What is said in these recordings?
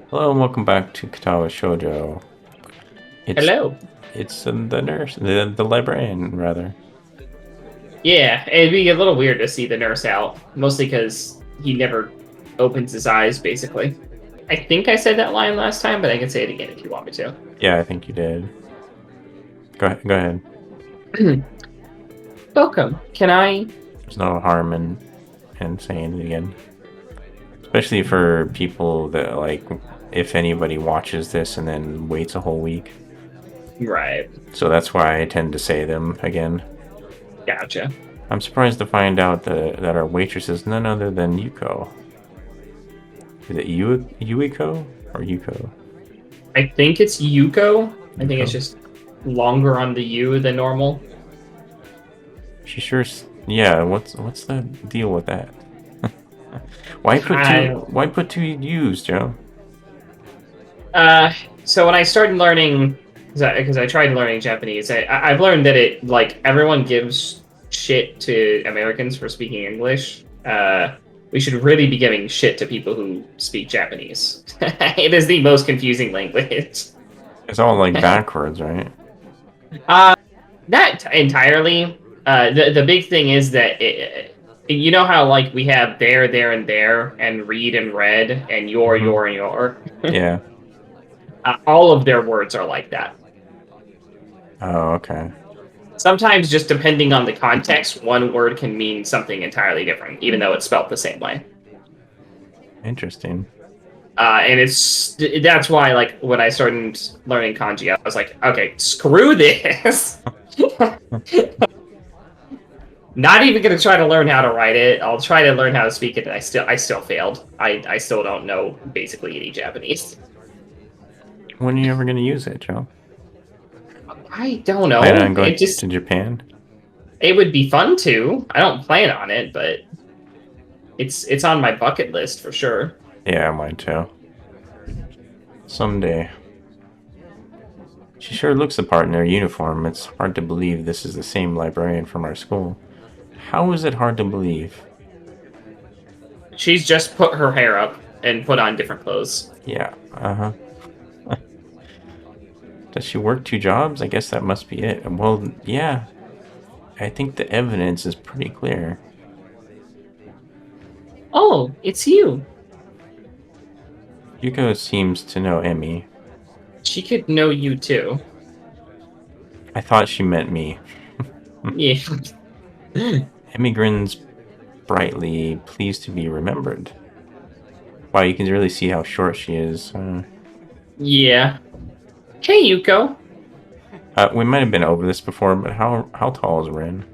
Hello and welcome back to Katawa Shoujo. It's Hello. it's the nurse, the librarian rather. Yeah, it'd be a little weird to see the nurse out, mostly because he never opens his eyes, basically. I think I said that line last time, but I can say it again if you want me to. Yeah, I think you did. Go ahead. Welcome. Can I? There's no harm in saying it again, especially for people that like if anybody watches this and then waits a whole week. Right. So that's why I tend to say them again. Gotcha. I'm surprised to find out that our waitress is none other than Yuko. Is it Yuiko or Yuko? I think it's Yuko. I think it's Yuko. just longer on the U than normal. She sure. Yeah. What's the deal with that? Why put two? I, Why put two U's, Joe? uh, so when I started learning, because I tried learning Japanese, I've learned that everyone gives shit to Americans for speaking English. We should really be giving shit to people who speak Japanese. It is the most confusing language. It's all like backwards, right? Uh, Not entirely. The big thing is that you know how like we have there, and read and read, and Mm-hmm. and your. Yeah. All of their words are like that. Oh, okay. Sometimes, just depending on the context, one word can mean something entirely different, even though it's spelled the same way. Interesting. And that's why, like, when I started learning kanji, I was like, okay, screw this. Not even gonna try to learn how to write it. I'll try to learn how to speak it, and I still failed. I still don't know basically any Japanese. When are you ever gonna use it, Joe? I don't Plan know. on going to Japan? It would be fun to. I don't plan on it, but it's on my bucket list for sure. Yeah, mine too. Someday. She sure looks the part in her uniform. It's hard to believe this is the same librarian from our school. How is it hard to believe? She's just put her hair up and put on different clothes. Yeah. Uh huh. Does she work two jobs? I guess that must be it. Well, yeah. I think the evidence is pretty clear. Oh, it's you. Yuko seems to know Emmy. She could know you too. I thought she meant me. Yeah. Emmy grins brightly, pleased to be remembered. Wow, you can really see how short she is. Yeah. Hey, Yuko. We might have been over this before, but how tall is Rin?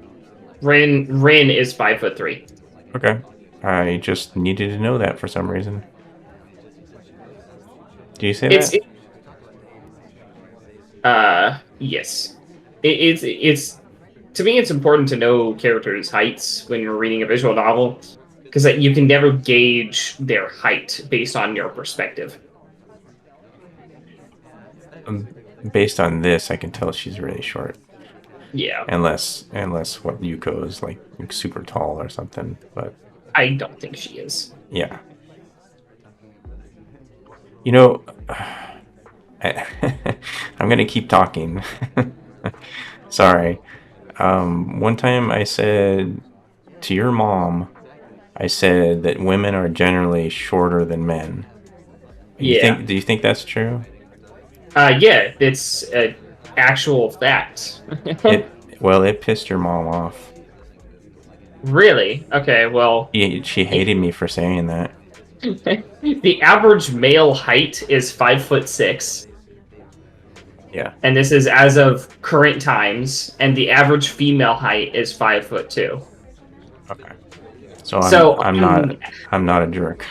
Rin is 5'3". Okay, I just needed to know that for some reason. Do you say It's that? it, yes. It's to me it's important to know characters' heights when you're reading a visual novel because you can never gauge their height based on your perspective. Um, Based on this, I can tell she's really short. Yeah. Unless what Yuko is like super tall or something. But I don't think she is. yeah, you know, I, I'm gonna keep talking. Sorry. One time I said to your mom, I said that women are generally shorter than men. You Yeah. think? Do you think that's true? Yeah, it's an actual fact. It well, it pissed your mom off. Really? Okay, well, She hated me for saying that. the average male height is 5'6", Yeah. and this is as of current times, and the average female height is 5'2". Okay. So So I'm I'm not a jerk.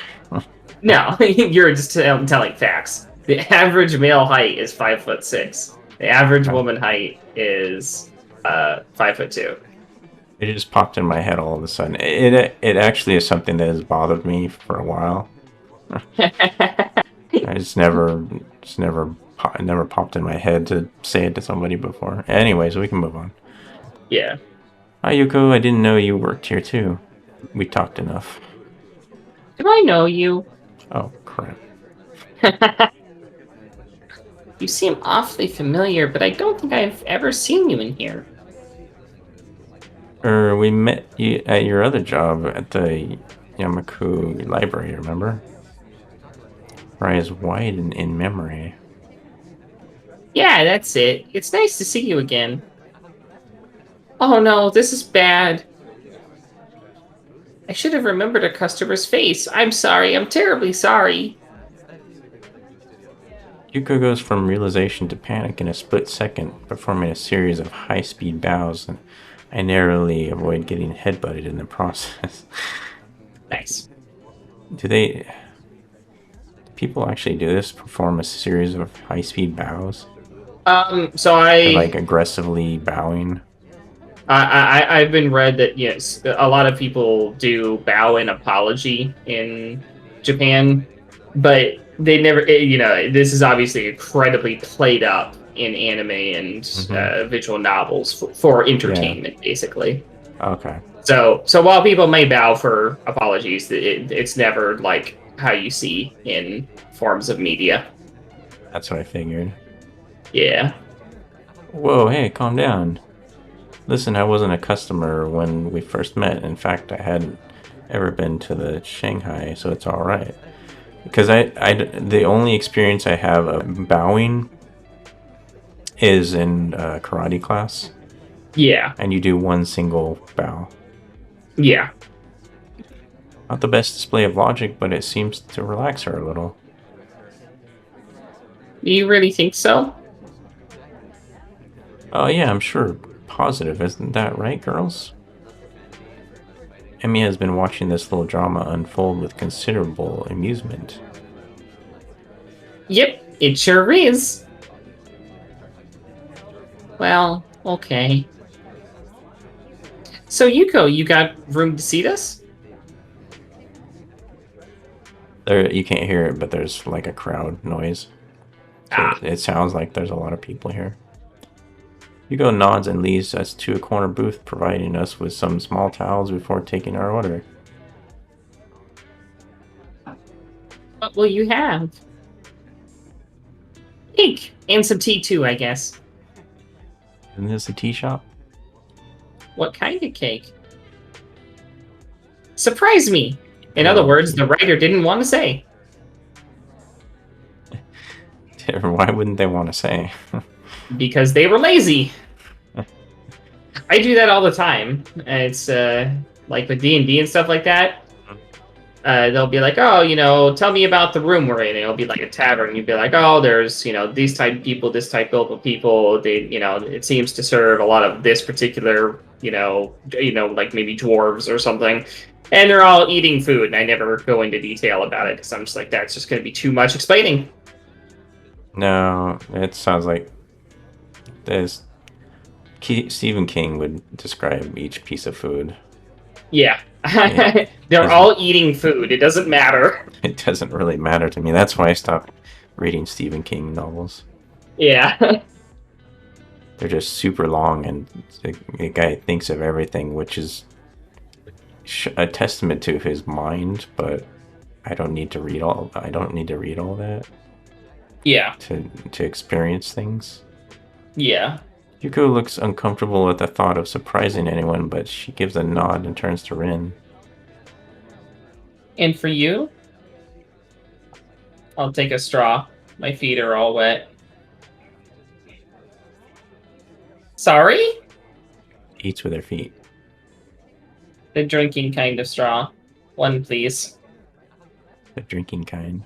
no, you're just telling facts. The average male height is 5'6". The average Okay. woman height is 5'2". It just popped in my head all of a sudden. It actually is something that has bothered me for a while. I it never popped in my head to say it to somebody before. Anyways, we can move on. Yeah. Hi Yuko, I didn't know you worked here too. We talked enough. Do I know you? Oh crap. You seem awfully familiar, but I don't think I've ever seen you in here. Or we met you at your other job at the Yamaku library, remember? Her eyes wide in memory. Yeah, that's it. It's nice to see you again. Oh no, this is bad. I should have remembered a customer's face. I'm sorry. I'm terribly sorry. Yuko goes from realization to panic in a split second, performing a series of high-speed bows, and I narrowly avoid getting headbutted in the process. Nice. Do people actually do this? Perform a series of high-speed bows? So They're like aggressively bowing? I've been read that yes, a lot of people do bow in apology in Japan, but they never. This is obviously incredibly played up in anime and Mm-hmm. visual novels for Yeah. entertainment, basically. Okay. So while people may bow for apologies, it's never like how you see in forms of media. That's what I figured. Yeah. Whoa, hey, calm down. Listen, I wasn't a customer when we first met. In fact, I hadn't ever been to the Shanghai, so it's all right. Because the only experience I have of bowing is in karate class, Yeah. and you do one single bow. Yeah. Not the best display of logic, but it seems to relax her a little. Do you really think so? Oh yeah, I'm sure. Positive, isn't that right, girls? Emmy has been watching this little drama unfold with considerable amusement. Yep, it sure is. Well, okay. So Yuko, you got room to seat us? There, you can't hear it, but there's like a crowd noise. So Ah, it sounds like there's a lot of people here. Hugo nods and leads us to a corner booth, providing us with some small towels before taking our order. what will you have? Cake and some tea too, I guess. Isn't this a tea shop? What kind of cake? Surprise me. In other Well, words, the writer didn't want to say. why wouldn't they want to say? Because they were lazy. I do that all the time. It's like with D&D and stuff like that. They'll be like, oh, tell me about the room we're in. It'll be like a tavern. You'd be like, oh, there's, these type of people, this type of people. They, it seems to serve a lot of this particular, like maybe dwarves or something. And they're all eating food, and I never go into detail about it because I'm just like, that's just going to be too much explaining. No, it sounds like there's Stephen King would describe each piece of food. Yeah. It They're isn't. all eating food. It doesn't matter. It doesn't really matter to me. That's why I stopped reading Stephen King novels. Yeah. They're just super long, and the guy thinks of everything, which is a testament to his mind. But I don't need to read all. I don't need to read all that Yeah. to experience things. Yeah. Yuko looks uncomfortable at the thought of surprising anyone, but she gives a nod and turns to Rin. And for you, I'll take a straw. My feet are all wet. Sorry? Eats with her feet. The drinking kind of straw. One, please. The drinking kind.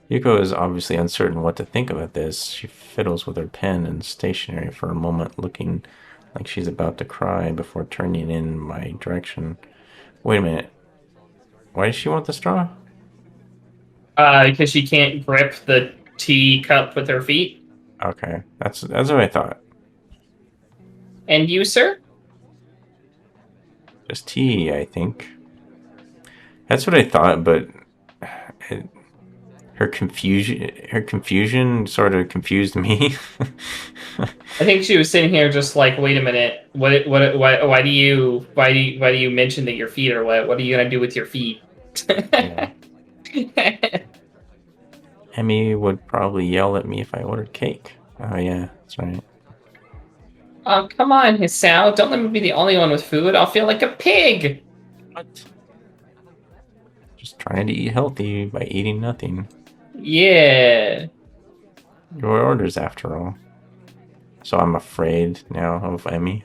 Yuko is obviously uncertain what to think about this. She fiddles with her pen and stationery for a moment, looking like she's about to cry before turning in my direction. Wait a minute. Why does she want the straw? Because she can't grip the tea cup with her feet. Okay, that's what I thought. And you, sir? Just tea, I think. That's what I thought, but it, her confusion sort of confused me. I think she was sitting here just like, wait a minute. Why do you mention that your feet are wet? What are you gonna do with your feet? Yeah. Emmy would probably yell at me if I ordered cake. Oh yeah, that's right. Oh, come on, Hisao. Don't let me be the only one with food. I'll feel like a pig. What? Just trying to eat healthy by eating nothing. Yeah. Your orders, after all. So I'm afraid now of Emmy.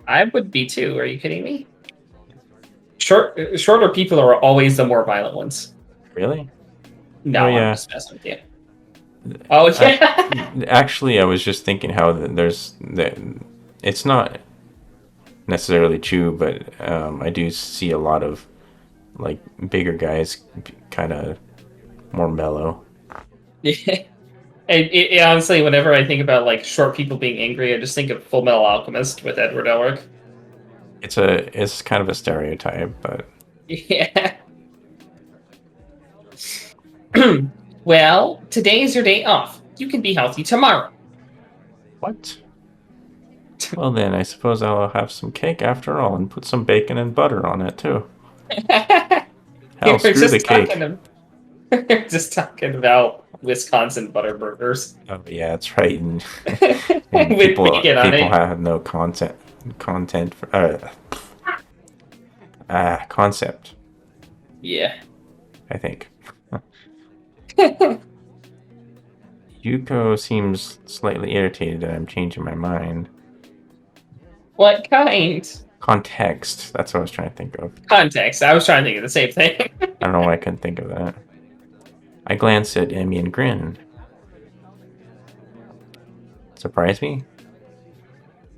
I would be too. Are you kidding me? Shorter people are always the more violent ones. Really? Oh No, I'm yeah. just messing with you. Oh I yeah. actually I was just thinking how there's that it's not necessarily true, but I do see a lot of like bigger guys kind of more mellow. Yeah. Honestly, whenever I think about like short people being angry, I just think of Full Metal Alchemist with Edward Elric. It's kind of a stereotype, but Yeah. Well, today is your day off. You can be healthy tomorrow. what? Well then, I suppose I'll have some cake after all and put some bacon and butter on it too. we Hell, were screw the just talking. cake. We were just talking about Wisconsin butter burgers Oh yeah, that's right. And, and with bacon on people it. have no content for, concept. Yeah. I think. Yuko seems slightly irritated that I'm changing my mind. What kind? Context. That's what I was trying to think of. Context. I was trying to think of the same thing. I don't know why I couldn't think of that. I glanced at Emmy and grinned. Surprise me?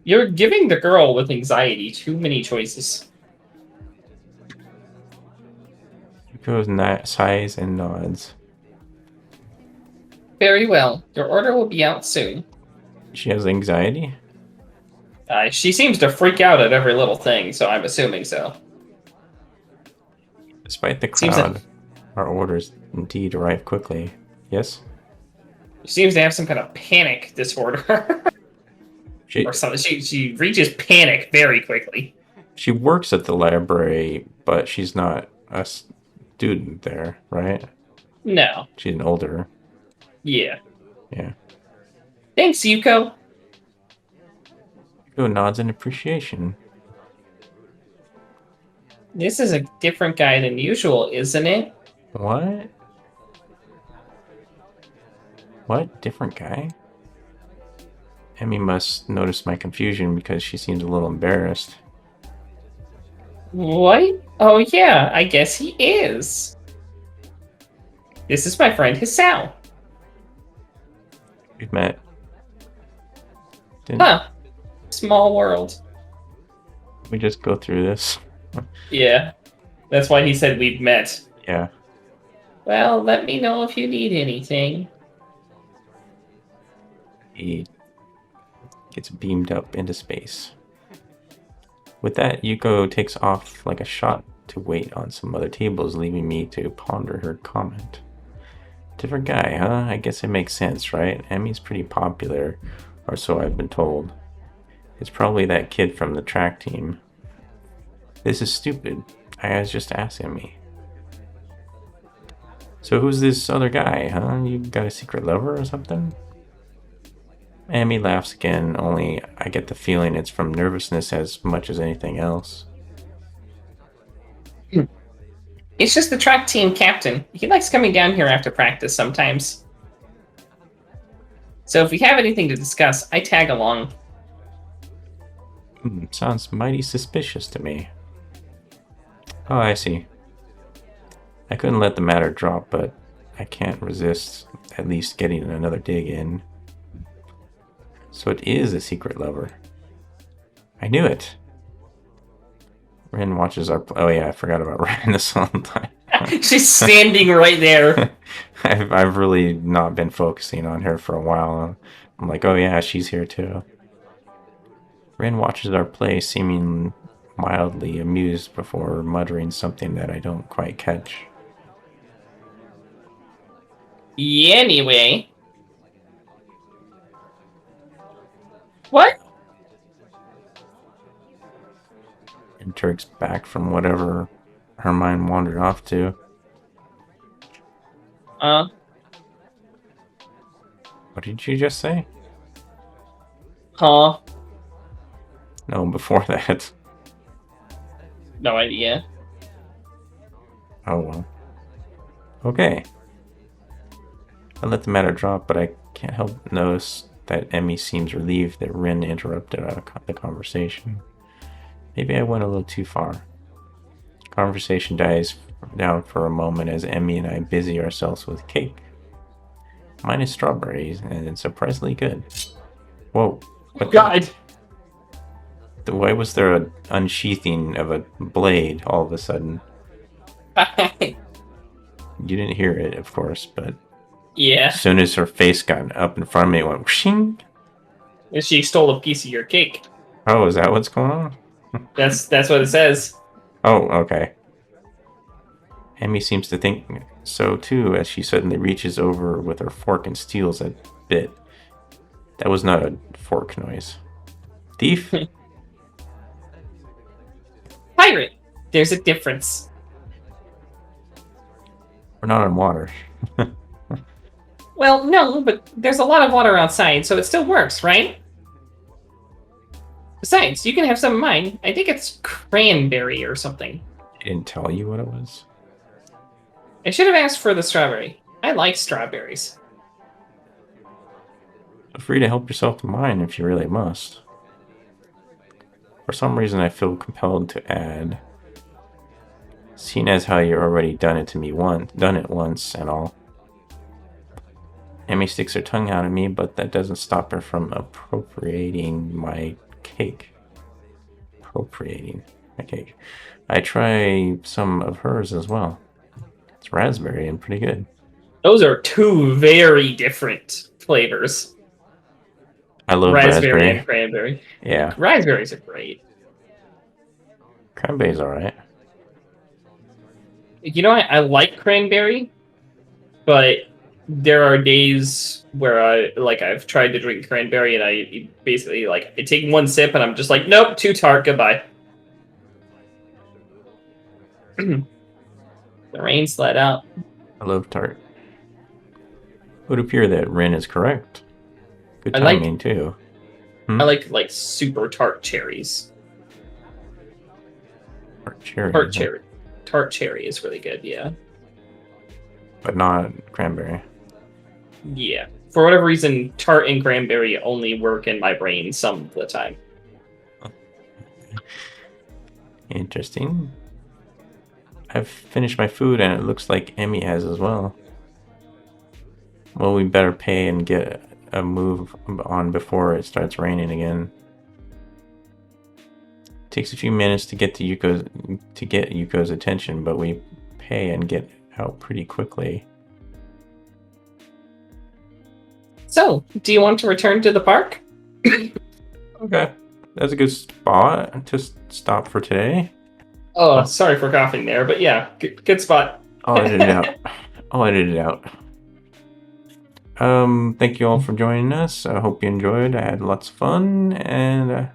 You're giving the girl with anxiety too many choices. Yuko sighs and nods. Very well. Your order will be out soon. She has anxiety? She seems to freak out at every little thing, so I'm assuming so. Despite the Seems like crowd, our orders indeed arrive quickly. Yes? she seems to have some kind of panic disorder. She or something. She reaches panic very quickly. she works at the library, but she's not a student there, right? No. She's an older. Yeah. Yeah. Thanks, Yuko. Yuko nods in appreciation. This is a different guy than usual, isn't it? What? What? Different guy? Emmy must notice my confusion because she seems a little embarrassed. What? Oh yeah, I guess he is. This is my friend Hisao. We've met. Didn't Huh. Small world. we just go through this? Yeah. That's why he said we've met. Yeah. Well, let me know if you need anything. He gets beamed up into space. With that, Yuko takes off like a shot to wait on some other tables, leaving me to ponder her comment. Different guy, huh? I guess it makes sense, right? Emmy's pretty popular, or so I've been told. It's probably that kid from the track team. This is stupid. I was just asking me. So who's this other guy, huh? You got a secret lover or something? Emmy laughs again, only I get the feeling it's from nervousness as much as anything else. It's just the track team captain. He likes coming down here after practice sometimes. So if we have anything to discuss, I tag along. Sounds mighty suspicious to me. Oh, I see. I couldn't let the matter drop, but I can't resist at least getting another dig in. So it is a secret lover. I knew it. Rin watches our. Oh yeah, I forgot about Rin this whole time. She's standing right there. I've really not been focusing on her for a while. I'm like, oh yeah, she's here too. Rin watches our play, seeming mildly amused before muttering something that I don't quite catch. Anyway. What? And jerks back from whatever her mind wandered off to. What did you just say? Huh? No, before that. No idea. Oh well. Okay. I let the matter drop, but I can't help notice that Emmy seems relieved that Rin interrupted the conversation. Maybe I went a little too far. Conversation dies down for a moment as Emmy and I busy ourselves with cake. Mine is strawberries, and it's surprisingly good. Whoa, Oh what the? God. Why was there an unsheathing of a blade all of a sudden? You didn't hear it, of course, but as Yeah. soon as her face got up in front of me, it went whooshing. She stole a piece of your cake. Oh, is that what's going on? That's what it says. Oh, okay. Emmy seems to think so too, as she suddenly reaches over with her fork and steals a bit. That was not a fork noise. Thief? Pirate. There's a difference. We're not on water. Well, no, but there's a lot of water outside, so it still works, right? Besides, you can have some of mine. I think it's cranberry or something. He didn't tell you what it was? I should have asked for the strawberry. I like strawberries. Feel free to help yourself to mine if you really must. For some reason, I feel compelled to add, seeing as how you've already done it once and all. Emmy sticks her tongue out at me, but that doesn't stop her from appropriating my cake. Appropriating my cake. I try some of hers as well. It's raspberry and pretty good. Those are two very different flavors. I love Raspberry and raspberry. cranberry. Yeah, Raspberries are great. cranberry's alright. You know, I like cranberry, but there are days where I've tried to drink cranberry and I basically I take one sip and I'm just like, nope, too tart, goodbye. The rain's let out. I love tart. It would appear that Rin is correct. Good I like timing, too. I like super tart cherries. Tart cherry. Tart cherry. Tart cherry is really good, yeah. But not cranberry. Yeah. For whatever reason, tart and cranberry only work in my brain some of the time. Interesting. I've finished my food and it looks like Emmy has as well. Well, we better pay and get a move on before it starts raining again. It takes a few minutes to get Yuko's attention, but we pay and get out pretty quickly. So, do you want to return to the park? Okay, that's a good spot to stop for today. Oh, sorry for coughing there, but yeah, good spot. I'll edit it out. I'll edit it out. Thank you all for joining us. I hope you enjoyed. I had lots of fun, and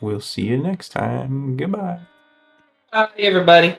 we'll see you next time. Goodbye. Bye, everybody.